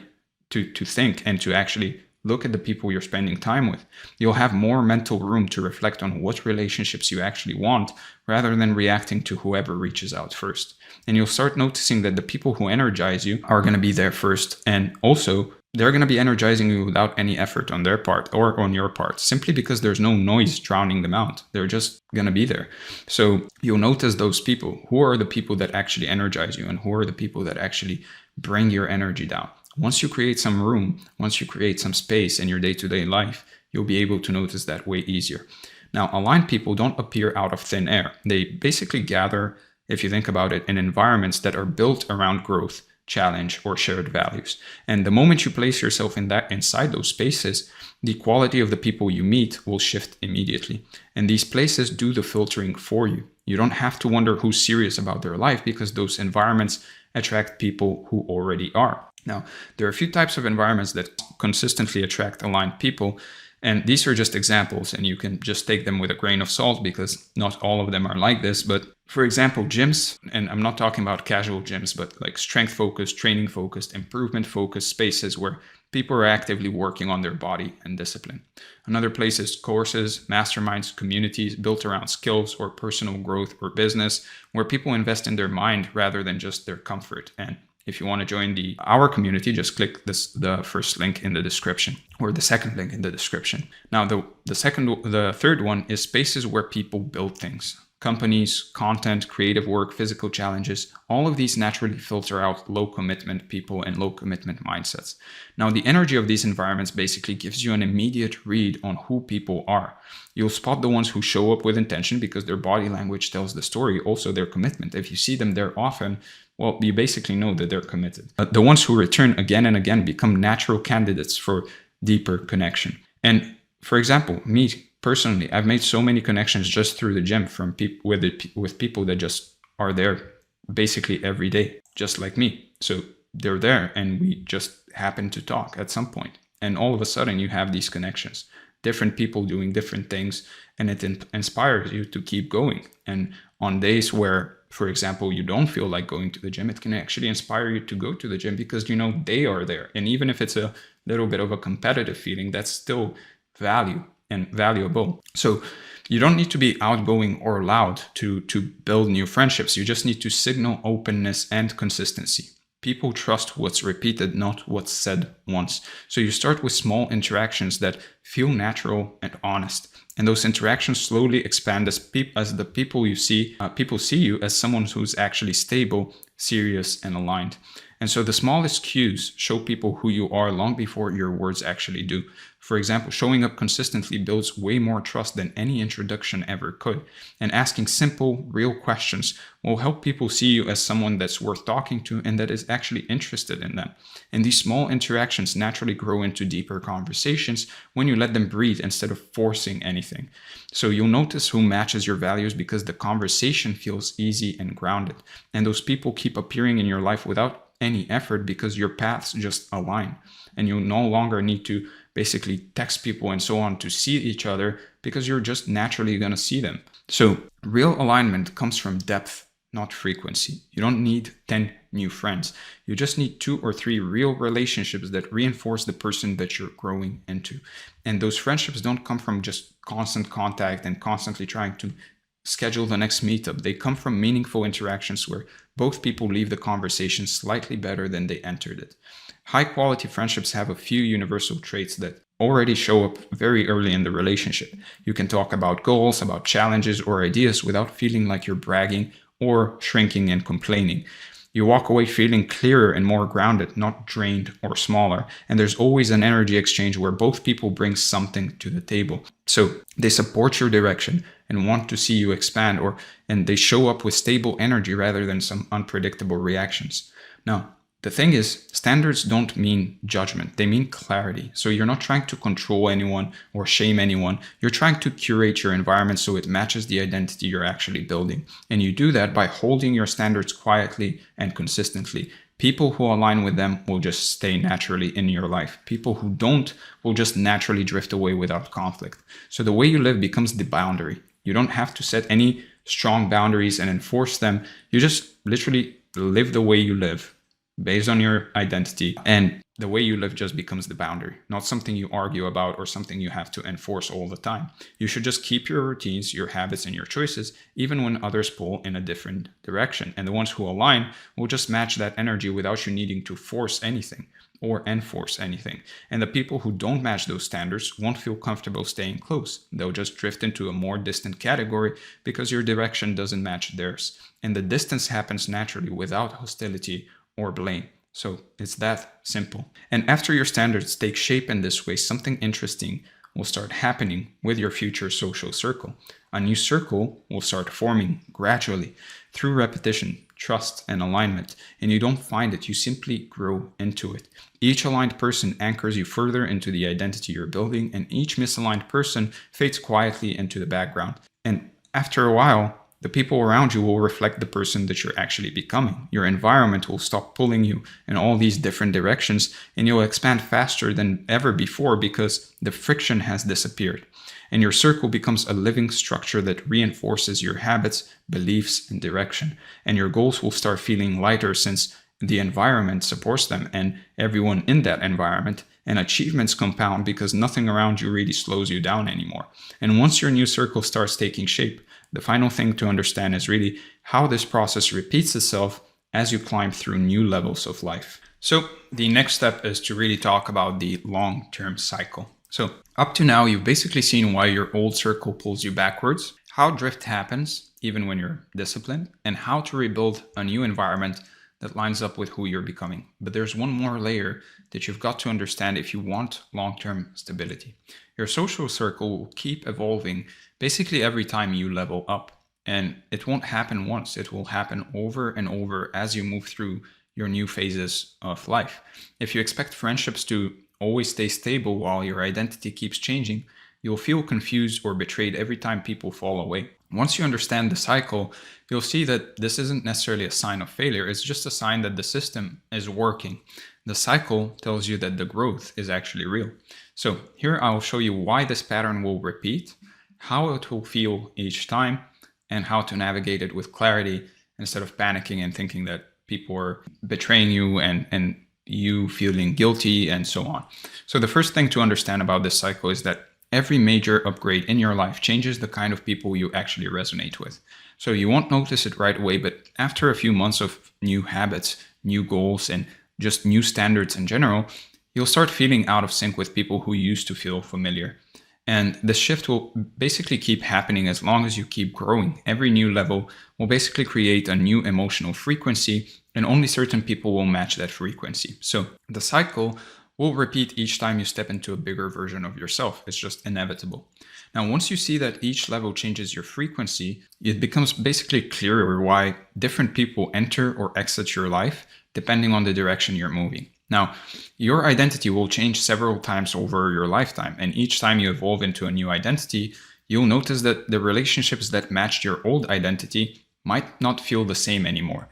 to think and to actually look at the people you're spending time with. You'll have more mental room to reflect on what relationships you actually want rather than reacting to whoever reaches out first. And you'll start noticing that the people who energize you are going to be there first. And also, they're going to be energizing you without any effort on their part or on your part, simply because there's no noise drowning them out. They're just going to be there. So you'll notice those people. Who are the people that actually energize you and who are the people that actually bring your energy down? Once you create some room, once you create some space in your day-to-day life, you'll be able to notice that way easier. Now, aligned people don't appear out of thin air. They basically gather, if you think about it, in environments that are built around growth, challenge, or shared values. And the moment you place yourself inside those spaces, the quality of the people you meet will shift immediately. And these places do the filtering for you. You don't have to wonder who's serious about their life because those environments attract people who already are. Now, there are a few types of environments that consistently attract aligned people. And these are just examples, and you can just take them with a grain of salt because not all of them are like this. But for example, gyms, and I'm not talking about casual gyms, but like strength-focused, training-focused, improvement-focused spaces where people are actively working on their body and discipline. Another place is courses, masterminds, communities built around skills or personal growth or business, where people invest in their mind rather than just their comfort. And if you want to join our community, just click the first link in the description or the second link in the description. Now, the third one is spaces where people build things. Companies, content, creative work, physical challenges, all of these naturally filter out low commitment people and low commitment mindsets. Now, the energy of these environments basically gives you an immediate read on who people are. You'll spot the ones who show up with intention because their body language tells the story, also their commitment. If you see them there often, well, you basically know that they're committed. The ones who return again and again become natural candidates for deeper connection. And for example, me personally, I've made so many connections just through the gym from people with people that just are there basically every day, just like me. So they're there and we just happen to talk at some point. And all of a sudden you have these connections, different people doing different things, and it inspires you to keep going. And on days where, for example, you don't feel like going to the gym, it can actually inspire you to go to the gym because you know they are there. And even if it's a little bit of a competitive feeling, that's still value and valuable. So you don't need to be outgoing or loud to build new friendships. You just need to signal openness and consistency. People trust what's repeated, not what's said once. So you start with small interactions that feel natural and honest. And those interactions slowly expand as the people see you as someone who's actually stable, serious, and aligned. And so the smallest cues show people who you are long before your words actually do. For example, showing up consistently builds way more trust than any introduction ever could. And asking simple, real questions will help people see you as someone that's worth talking to and that is actually interested in them. And these small interactions naturally grow into deeper conversations when you let them breathe instead of forcing anything. So you'll notice who matches your values because the conversation feels easy and grounded. And those people keep appearing in your life without any effort because your paths just align. And you no longer need to basically text people and so on to see each other because you're just naturally going to see them. So real alignment comes from depth, not frequency. You don't need 10 new friends. You just need 2 or 3 real relationships that reinforce the person that you're growing into. And those friendships don't come from just constant contact and constantly trying to schedule the next meetup. They come from meaningful interactions where both people leave the conversation slightly better than they entered it. High quality friendships have a few universal traits that already show up very early in the relationship. You can talk about goals, about challenges or ideas without feeling like you're bragging or shrinking and complaining. You walk away feeling clearer and more grounded, not drained or smaller. And there's always an energy exchange where both people bring something to the table. So they support your direction and want to see you expand, and they show up with stable energy rather than some unpredictable reactions. Now, the thing is, standards don't mean judgment. They mean clarity. So you're not trying to control anyone or shame anyone. You're trying to curate your environment so it matches the identity you're actually building. And you do that by holding your standards quietly and consistently. People who align with them will just stay naturally in your life. People who don't will just naturally drift away without conflict. So the way you live becomes the boundary. You don't have to set any strong boundaries and enforce them. You just literally live the way you live, based on your identity, and the way you live just becomes the boundary, not something you argue about or something you have to enforce all the time. You should just keep your routines, your habits, and your choices, even when others pull in a different direction. And the ones who align will just match that energy without you needing to force anything or enforce anything. And the people who don't match those standards won't feel comfortable staying close. They'll just drift into a more distant category because your direction doesn't match theirs. And the distance happens naturally without hostility or blame. So it's that simple. And after your standards take shape in this way, something interesting will start happening with your future social circle. A new circle will start forming gradually through repetition, trust, and alignment. And you don't find it, you simply grow into it. Each aligned person anchors you further into the identity you're building, and each misaligned person fades quietly into the background. And after a while, the people around you will reflect the person that you're actually becoming. Your environment will stop pulling you in all these different directions, and you'll expand faster than ever before because the friction has disappeared. And your circle becomes a living structure that reinforces your habits, beliefs, and direction. And your goals will start feeling lighter since the environment supports them and everyone in that environment. And achievements compound because nothing around you really slows you down anymore. And once your new circle starts taking shape, the final thing to understand is really how this process repeats itself as you climb through new levels of life. So the next step is to really talk about the long-term cycle. So up to now, you've basically seen why your old circle pulls you backwards, how drift happens, even when you're disciplined, and how to rebuild a new environment that lines up with who you're becoming. But there's one more layer that you've got to understand if you want long-term stability. Your social circle will keep evolving basically every time you level up. And it won't happen once, it will happen over and over as you move through your new phases of life. If you expect friendships to always stay stable while your identity keeps changing, you'll feel confused or betrayed every time people fall away. Once you understand the cycle, you'll see that this isn't necessarily a sign of failure, it's just a sign that the system is working. The cycle tells you that the growth is actually real. So here I'll show you why this pattern will repeat, how it will feel each time, and how to navigate it with clarity instead of panicking and thinking that people are betraying you and you feeling guilty and so on. So the first thing to understand about this cycle is that every major upgrade in your life changes the kind of people you actually resonate with. So you won't notice it right away, but after a few months of new habits, new goals, and just new standards in general, you'll start feeling out of sync with people who used to feel familiar. And the shift will basically keep happening as long as you keep growing. Every new level will basically create a new emotional frequency, and only certain people will match that frequency. So the cycle will repeat each time you step into a bigger version of yourself. It's just inevitable. Now, once you see that each level changes your frequency, it becomes basically clearer why different people enter or exit your life depending on the direction you're moving. Now, your identity will change several times over your lifetime, and each time you evolve into a new identity, you'll notice that the relationships that matched your old identity might not feel the same anymore.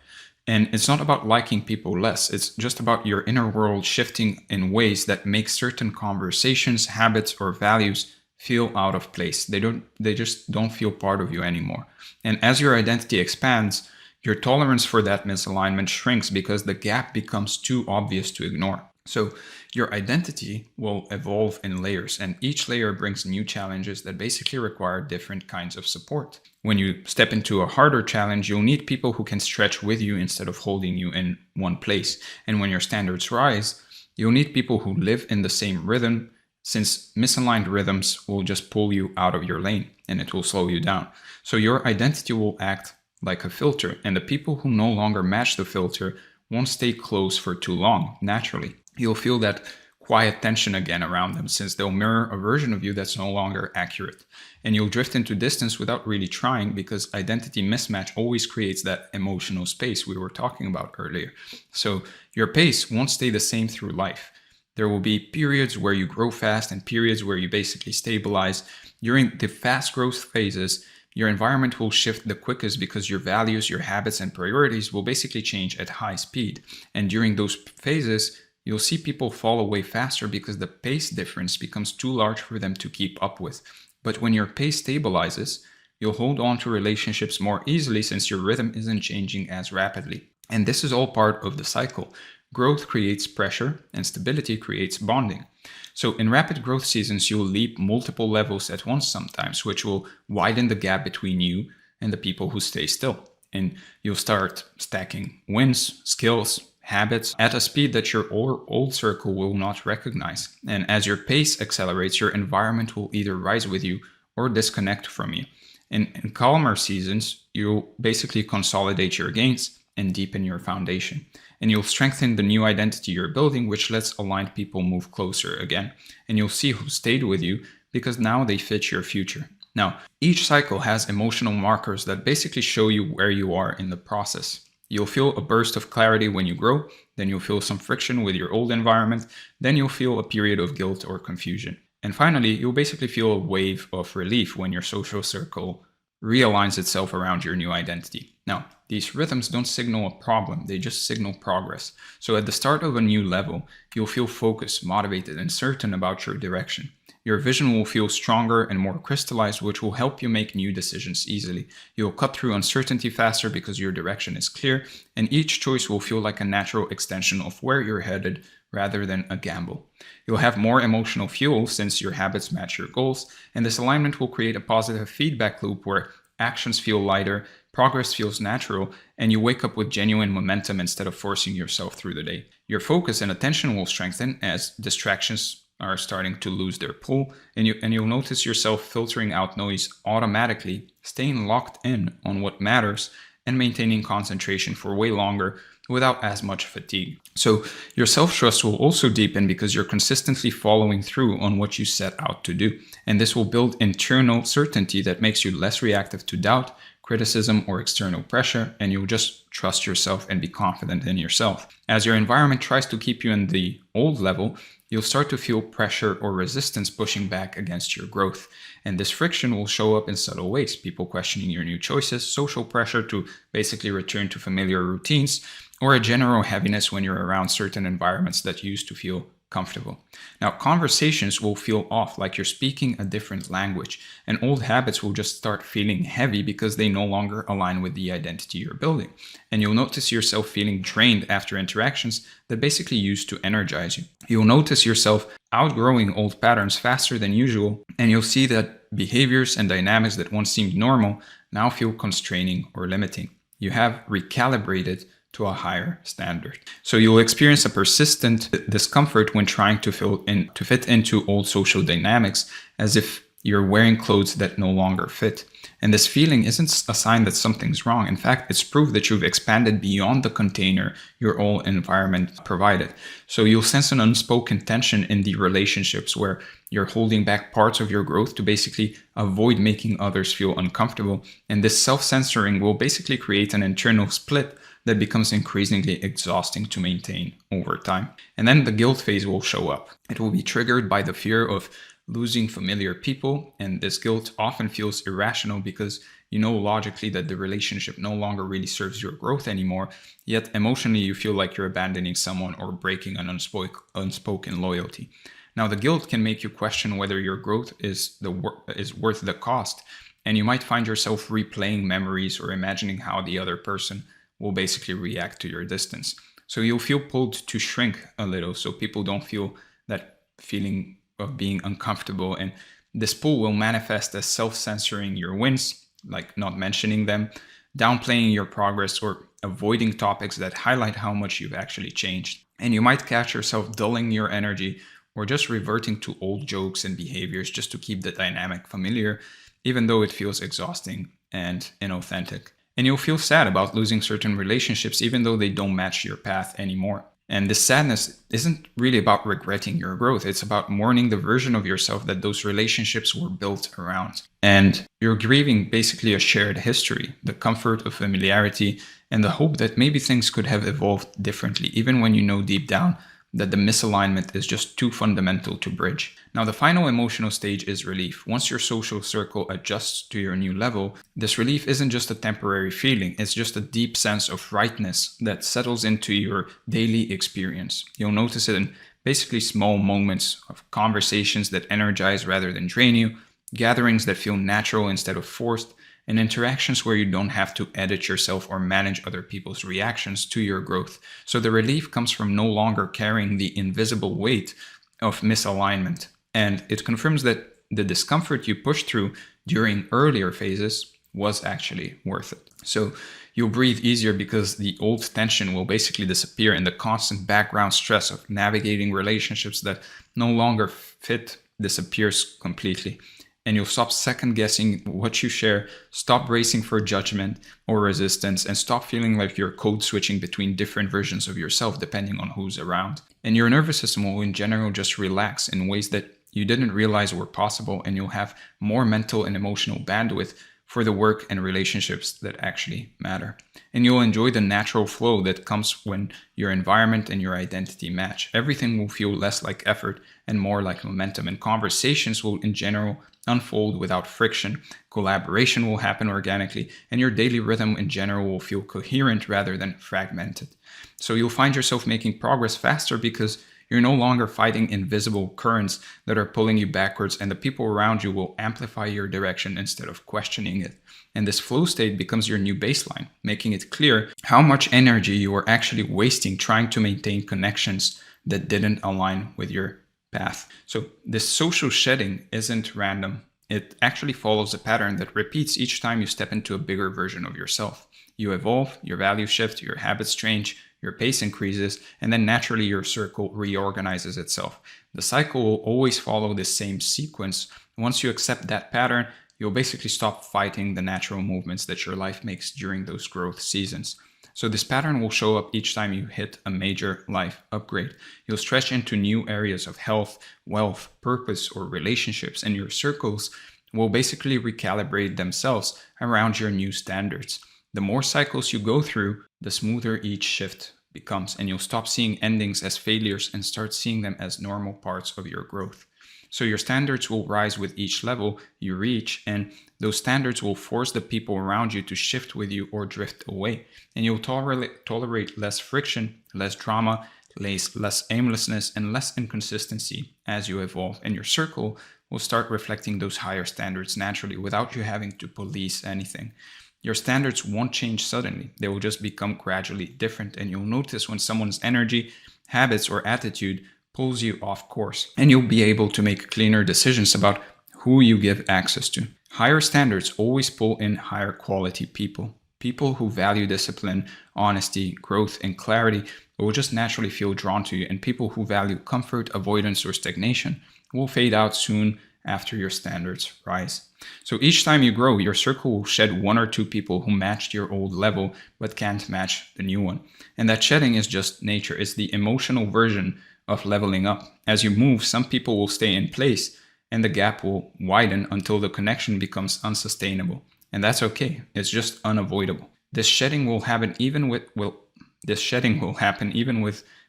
And it's not about liking people less, it's just about your inner world shifting in ways that make certain conversations, habits, or values feel out of place. They just don't feel part of you anymore. And as your identity expands, your tolerance for that misalignment shrinks because the gap becomes too obvious to ignore. So your identity will evolve in layers, and each layer brings new challenges that basically require different kinds of support. When you step into a harder challenge, you'll need people who can stretch with you instead of holding you in one place. And when your standards rise, you'll need people who live in the same rhythm, since misaligned rhythms will just pull you out of your lane and it will slow you down. So your identity will act like a filter, and the people who no longer match the filter won't stay close for too long, naturally. You'll feel that quiet tension again around them, since they'll mirror a version of you that's no longer accurate. And you'll drift into distance without really trying, because identity mismatch always creates that emotional space we were talking about earlier. So your pace won't stay the same through life. There will be periods where you grow fast and periods where you basically stabilize. During the fast growth phases, your environment will shift the quickest because your values, your habits, and priorities will basically change at high speed. And during those phases, you'll see people fall away faster because the pace difference becomes too large for them to keep up with. But when your pace stabilizes, you'll hold on to relationships more easily since your rhythm isn't changing as rapidly. And this is all part of the cycle. Growth creates pressure, and stability creates bonding. So in rapid growth seasons, you'll leap multiple levels at once sometimes, which will widen the gap between you and the people who stay still. And you'll start stacking wins, skills, habits at a speed that your old circle will not recognize. And as your pace accelerates, your environment will either rise with you or disconnect from you. In calmer seasons, you'll basically consolidate your gains and deepen your foundation. And you'll strengthen the new identity you're building, which lets aligned people move closer again. And you'll see who stayed with you because now they fit your future. Now, each cycle has emotional markers that basically show you where you are in the process. You'll feel a burst of clarity when you grow, then you'll feel some friction with your old environment, then you'll feel a period of guilt or confusion. And finally, you'll basically feel a wave of relief when your social circle realigns itself around your new identity. Now, these rhythms don't signal a problem, they just signal progress. So at the start of a new level, you'll feel focused, motivated, and certain about your direction. Your vision will feel stronger and more crystallized, which will help you make new decisions easily. You'll cut through uncertainty faster because your direction is clear, and each choice will feel like a natural extension of where you're headed rather than a gamble. You'll have more emotional fuel since your habits match your goals, and this alignment will create a positive feedback loop where actions feel lighter, progress feels natural, and you wake up with genuine momentum instead of forcing yourself through the day. Your focus and attention will strengthen as distractions are starting to lose their pull, and you'll notice yourself filtering out noise automatically, staying locked in on what matters, and maintaining concentration for way longer without as much fatigue. So your self-trust will also deepen because you're consistently following through on what you set out to do. And this will build internal certainty that makes you less reactive to doubt, criticism, or external pressure, and you'll just trust yourself and be confident in yourself. As your environment tries to keep you in the old level, you'll start to feel pressure or resistance pushing back against your growth. And this friction will show up in subtle ways: people questioning your new choices, social pressure to basically return to familiar routines, or a general heaviness when you're around certain environments that used to feel comfortable. Now, conversations will feel off, like you're speaking a different language, and old habits will just start feeling heavy because they no longer align with the identity you're building. And you'll notice yourself feeling drained after interactions that basically used to energize you. You'll notice yourself outgrowing old patterns faster than usual, and you'll see that behaviors and dynamics that once seemed normal now feel constraining or limiting. You have recalibrated to a higher standard. So you'll experience a persistent discomfort when trying to fit into old social dynamics, as if you're wearing clothes that no longer fit. And this feeling isn't a sign that something's wrong. In fact, it's proof that you've expanded beyond the container your old environment provided. So you'll sense an unspoken tension in the relationships where you're holding back parts of your growth to basically avoid making others feel uncomfortable. And this self-censoring will basically create an internal split that becomes increasingly exhausting to maintain over time. And then the guilt phase will show up. It will be triggered by the fear of losing familiar people, and this guilt often feels irrational because you know logically that the relationship no longer really serves your growth anymore, yet emotionally you feel like you're abandoning someone or breaking an unspoken loyalty. Now, the guilt can make you question whether your growth is worth the cost, and you might find yourself replaying memories or imagining how the other person will basically react to your distance. So you'll feel pulled to shrink a little so people don't feel that feeling of being uncomfortable. And this pull will manifest as self-censoring your wins, like not mentioning them, downplaying your progress, or avoiding topics that highlight how much you've actually changed. And you might catch yourself dulling your energy or just reverting to old jokes and behaviors just to keep the dynamic familiar, even though it feels exhausting and inauthentic. And you'll feel sad about losing certain relationships even though they don't match your path anymore. And this sadness isn't really about regretting your growth. It's about mourning the version of yourself that those relationships were built around. And you're grieving basically a shared history, the comfort of familiarity, and the hope that maybe things could have evolved differently, even when you know deep down that the misalignment is just too fundamental to bridge. Now, the final emotional stage is relief. Once your social circle adjusts to your new level, this relief isn't just a temporary feeling, it's just a deep sense of rightness that settles into your daily experience. You'll notice it in basically small moments of conversations that energize rather than drain you, gatherings that feel natural instead of forced, and interactions where you don't have to edit yourself or manage other people's reactions to your growth. So the relief comes from no longer carrying the invisible weight of misalignment. And it confirms that the discomfort you pushed through during earlier phases was actually worth it. So you'll breathe easier because the old tension will basically disappear, and the constant background stress of navigating relationships that no longer fit disappears completely. And you'll stop second guessing what you share, stop bracing for judgment or resistance, and stop feeling like you're code switching between different versions of yourself depending on who's around. And your nervous system will in general just relax in ways that you didn't realize were possible, and you'll have more mental and emotional bandwidth for the work and relationships that actually matter. And you'll enjoy the natural flow that comes when your environment and your identity match. Everything will feel less like effort and more like momentum, and conversations will in general unfold without friction. Collaboration will happen organically, and your daily rhythm in general will feel coherent rather than fragmented. So you'll find yourself making progress faster because you're no longer fighting invisible currents that are pulling you backwards, and the people around you will amplify your direction instead of questioning it. And this flow state becomes your new baseline, making it clear how much energy you are actually wasting trying to maintain connections that didn't align with your path. So this social shedding isn't random. It actually follows a pattern that repeats each time you step into a bigger version of yourself. You evolve, your values shift, your habits change, your pace increases, and then naturally your circle reorganizes itself. The cycle will always follow the same sequence. Once you accept that pattern, you'll basically stop fighting the natural movements that your life makes during those growth seasons. So this pattern will show up each time you hit a major life upgrade. You'll stretch into new areas of health, wealth, purpose, or relationships, and your circles will basically recalibrate themselves around your new standards. The more cycles you go through, the smoother each shift becomes, and you'll stop seeing endings as failures and start seeing them as normal parts of your growth. So your standards will rise with each level you reach, and those standards will force the people around you to shift with you or drift away. And you'll tolerate less friction, less drama, less aimlessness, and less inconsistency as you evolve. And your circle will start reflecting those higher standards naturally without you having to police anything. Your standards won't change suddenly. They will just become gradually different. And you'll notice when someone's energy, habits, or attitude pulls you off course, and you'll be able to make cleaner decisions about who you give access to. Higher standards always pull in higher quality people. People who value discipline, honesty, growth, and clarity will just naturally feel drawn to you, and people who value comfort, avoidance, or stagnation will fade out soon after your standards rise. So each time you grow, your circle will shed one or two people who matched your old level but can't match the new one. And that shedding is just nature. It's the emotional version of leveling up. As you move, some people will stay in place and the gap will widen until the connection becomes unsustainable. And that's okay. It's just unavoidable. This shedding will happen even with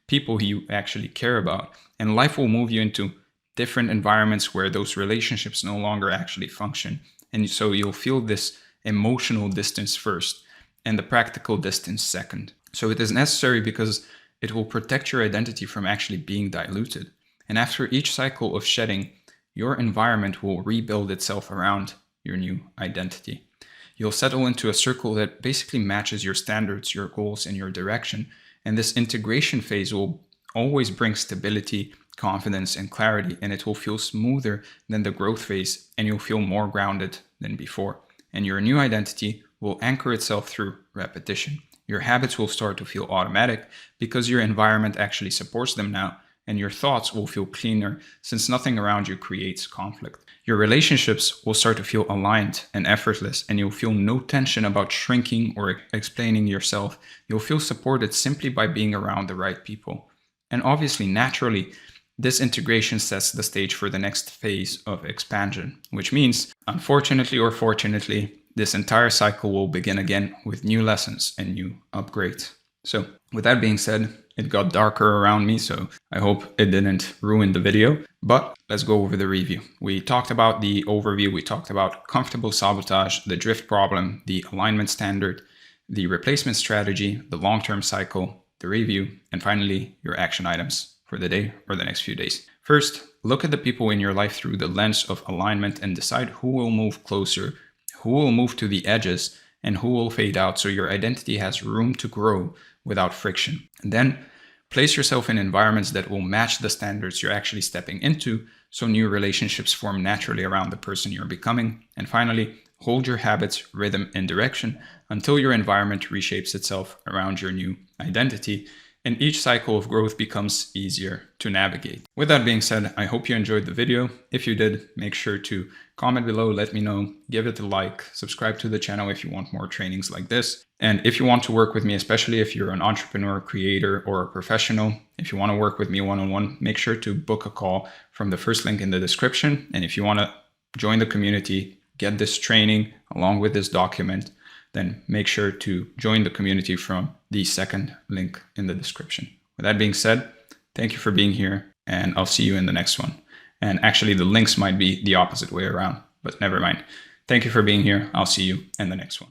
people who you actually care about. And life will move you into different environments where those relationships no longer actually function. And so you'll feel this emotional distance first and the practical distance second. So it is necessary because it will protect your identity from actually being diluted. And after each cycle of shedding, your environment will rebuild itself around your new identity. You'll settle into a circle that basically matches your standards, your goals, and your direction. And this integration phase will always bring stability, confidence, and clarity, and it will feel smoother than the growth phase, and you'll feel more grounded than before. And your new identity will anchor itself through repetition. Your habits will start to feel automatic because your environment actually supports them now, and your thoughts will feel cleaner since nothing around you creates conflict. Your relationships will start to feel aligned and effortless, and you'll feel no tension about shrinking or explaining yourself. You'll feel supported simply by being around the right people. And obviously, naturally, this integration sets the stage for the next phase of expansion, which means, unfortunately or fortunately, this entire cycle will begin again with new lessons and new upgrades. So with that being said, it got darker around me, so I hope it didn't ruin the video, but let's go over the review. We talked about the overview, we talked about comfortable sabotage, the drift problem, the alignment standard, the replacement strategy, the long-term cycle, the review, and finally your action items for the day or the next few days. First, look at the people in your life through the lens of alignment and decide who will move closer, who will move to the edges, and who will fade out so your identity has room to grow without friction. And then place yourself in environments that will match the standards you're actually stepping into so new relationships form naturally around the person you're becoming. And finally, hold your habits, rhythm, and direction until your environment reshapes itself around your new identity, and each cycle of growth becomes easier to navigate. With that being said, I hope you enjoyed the video. If you did, make sure to comment below, let me know, give it a like, subscribe to the channel if you want more trainings like this. And if you want to work with me, especially if you're an entrepreneur, creator, or a professional, if you want to work with me one-on-one, make sure to book a call from the first link in the description. And if you want to join the community, get this training along with this document, then make sure to join the community from the second link in the description. With that being said, thank you for being here, and I'll see you in the next one. And actually, the links might be the opposite way around, but never mind. Thank you for being here. I'll see you in the next one.